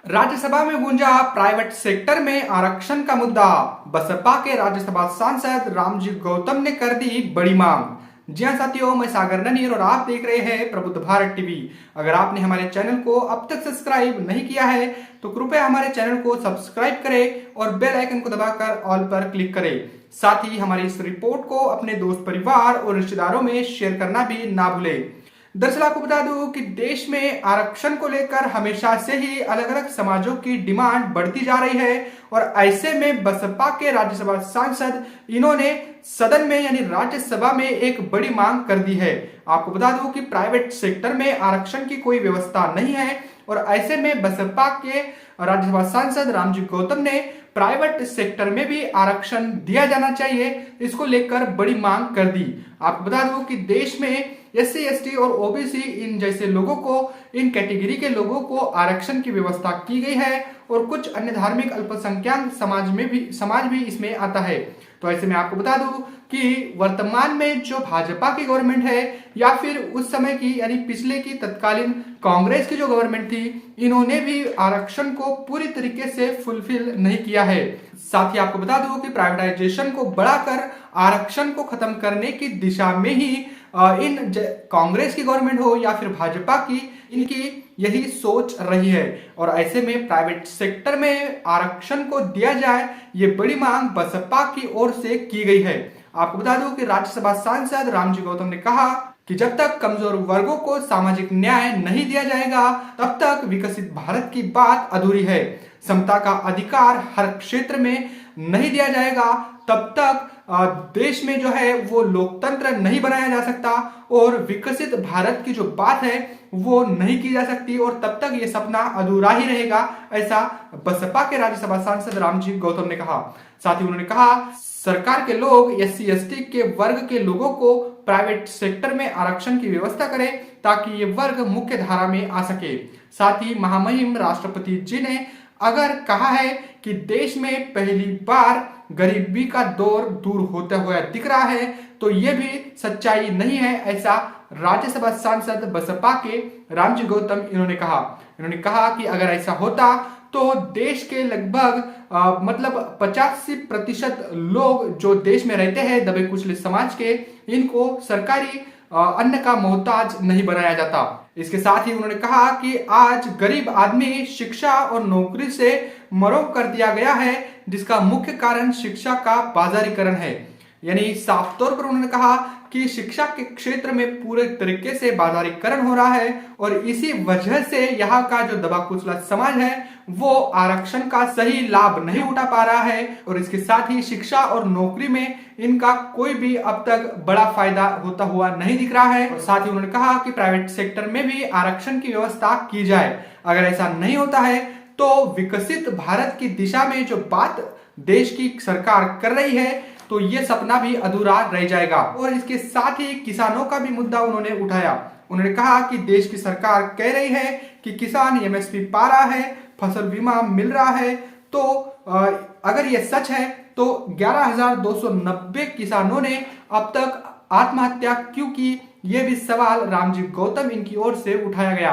राज्यसभा में गूंजा private sector में आरक्षण का मुद्दा। बसपा के राज्यसभा सांसद रामजी गौतम ने कर दी बड़ी मांग। जी हां साथियों, मैं सागर ननीर और आप देख रहे हैं प्रबुद्ध भारत टीवी। अगर आपने हमारे चैनल को अब तक सब्सक्राइब नहीं किया है तो कृपया हमारे चैनल को सब्सक्राइब करें और बेल आइकन को दबाकर ऑल पर क्लिक करें। साथ ही हमारी इस रिपोर्ट को अपने दोस्त, परिवार और रिश्तेदारों में शेयर करना भी ना भूलें। दरअसल आपको बता दूं कि देश में आरक्षण को लेकर हमेशा से ही अलग अलग समाजों की डिमांड बढ़ती जा रही है और ऐसे में बसपा के राज्यसभा सांसद इन्होंने सदन में यानी राज्यसभा में एक बड़ी मांग कर दी है। आपको बता दूं कि प्राइवेट सेक्टर में आरक्षण की कोई व्यवस्था नहीं है और ऐसे में बसपा के राज्यसभा सांसद रामजी गौतम ने प्राइवेट सेक्टर में भी आरक्षण दिया जाना चाहिए, इसको लेकर बड़ी मांग कर दी। आपको बता दूं कि देश में SC, ST और OBC इन जैसे लोगों को, इन कैटेगरी के लोगों को आरक्षण की व्यवस्था की गई है और कुछ अन्य धार्मिक अल्पसंख्यक समाज भी इसमें आता है। तो ऐसे में आपको बता दूं कि वर्तमान में जो भाजपा की गवर्नमेंट है या फिर उस समय की यानी पिछले की तत्कालीन कांग्रेस की जो गवर्नमेंट थी, इन्होंने भी आरक्षण को पूरी तरीके से फुलफिल नहीं किया है। साथ ही आपको बता दूं कि प्राइवेटाइजेशन को बढ़ाकर आरक्षण को खत्म करने की दिशा में ही कांग्रेस की गवर्नमेंट हो या फिर भाजपा की, इनकी यही सोच रही है और ऐसे में प्राइवेट सेक्टर में आरक्षण को दिया जाए, ये बड़ी मांग बसपा की ओर से की गई है। आपको बता दूं कि राज्यसभा सांसद रामजी गौतम ने कहा कि जब तक कमजोर वर्गों को सामाजिक न्याय नहीं दिया जाएगा तब तक विकसित भारत की बात अधूरी है। समता का अधिकार हर क्षेत्र में नहीं दिया जाएगा तब तक देश में जो है वो लोकतंत्र नहीं बनाया जा सकता और विकसित भारत की जो बात है वो नहीं की जा सकती और तब तक ये सपना अधूरा ही रहेगा, ऐसा बसपा के राज्यसभा सांसद रामजी गौतम ने कहा। साथ ही उन्होंने कहा सरकार के लोग SC, ST के वर्ग के लोगों को प्राइवेट सेक्टर में आरक्षण की व्यवस्था करें ताकि ये वर्ग मुख्य धारा में आ सके। साथ ही महामहिम राष्ट्रपति जी ने अगर कहा है कि देश में पहली बार गरीबी का दौर दूर होता हुआ दिख रहा है तो ये भी सच्चाई नहीं है, ऐसा राज्यसभा सांसद बसपा के रामजी गौतम इन्होंने कहा कि अगर ऐसा होता तो देश के लगभग 85% लोग जो देश में रहते हैं दबे कुचले समाज के, इनको सरकारी अन्न का मोहताज नहीं बनाया जाता। इसके साथ ही उन्होंने कहा कि आज गरीब आदमी शिक्षा और नौकरी से मरोम कर दिया गया है, जिसका मुख्य कारण शिक्षा का बाजारीकरण है। यानी साफ तौर पर उन्होंने कहा कि शिक्षा के क्षेत्र में पूरे तरीके से बाजारीकरण हो रहा है और इसी वजह से यहाँ का जो दबा कुचला समाज है वो आरक्षण का सही लाभ नहीं उठा पा रहा है और इसके साथ ही शिक्षा और नौकरी में इनका कोई भी अब तक बड़ा फायदा होता हुआ नहीं दिख रहा है। और साथ ही उन्होंने कहा कि प्राइवेट सेक्टर में भी आरक्षण की व्यवस्था की जाए। अगर ऐसा नहीं होता है तो विकसित भारत की दिशा में जो बात देश की सरकार कर रही है तो ये सपना भी अधूरा रह जाएगा। और इसके साथ ही किसानों का भी मुद्दा उन्होंने उठाया। उन्होंने कहा कि देश की सरकार कह रही है कि किसान MSP पा रहा है, फसल बीमा मिल रहा है, तो अगर ये सच है तो 11,290 किसानों ने अब तक आत्महत्या क्यों की, ये भी सवाल रामजी गौतम इनकी ओर से उठाया गया।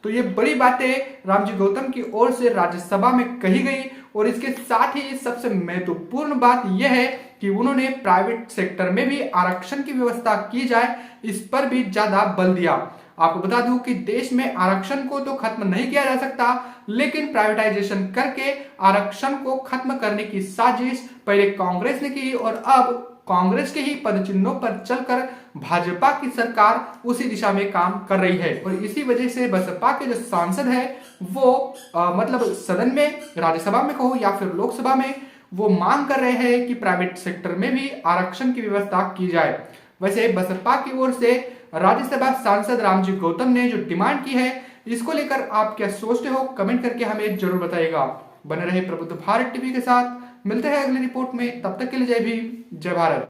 तो ये बड़ी बातें रामजी गौतम की ओर से राज्यसभा में कही गई और इसके साथ ही सबसे महत्वपूर्ण बात यह है कि उन्होंने प्राइवेट सेक्टर में भी आरक्षण की व्यवस्था की जाए, इस पर भी ज्यादा बल दिया। आपको बता दूं कि देश में आरक्षण को तो खत्म नहीं किया जा सकता, लेकिन प्राइवेटाइजेशन करके आरक्षण को खत्म करने की साजिश पहले कांग्रेस ने की और अब कांग्रेस के ही पदचिन्हों पर चलकर भाजपा की सरकार उसी दिशा में काम कर रही है। और इसी वजह से बसपा के जो सांसद है वो सदन में, राज्यसभा में कहो या फिर लोकसभा में, वो मांग कर रहे हैं कि प्राइवेट सेक्टर में भी आरक्षण की व्यवस्था की जाए। वैसे बसपा की ओर से राज्यसभा सांसद रामजी गौतम ने जो डिमांड की है, इसको लेकर आप क्या सोचते हो, कमेंट करके हमें जरूर बताइएगा। बने रहे प्रबुद्ध भारत टीवी के साथ, मिलते हैं अगली रिपोर्ट में, तब तक के लिए जय भीम, जय भारत।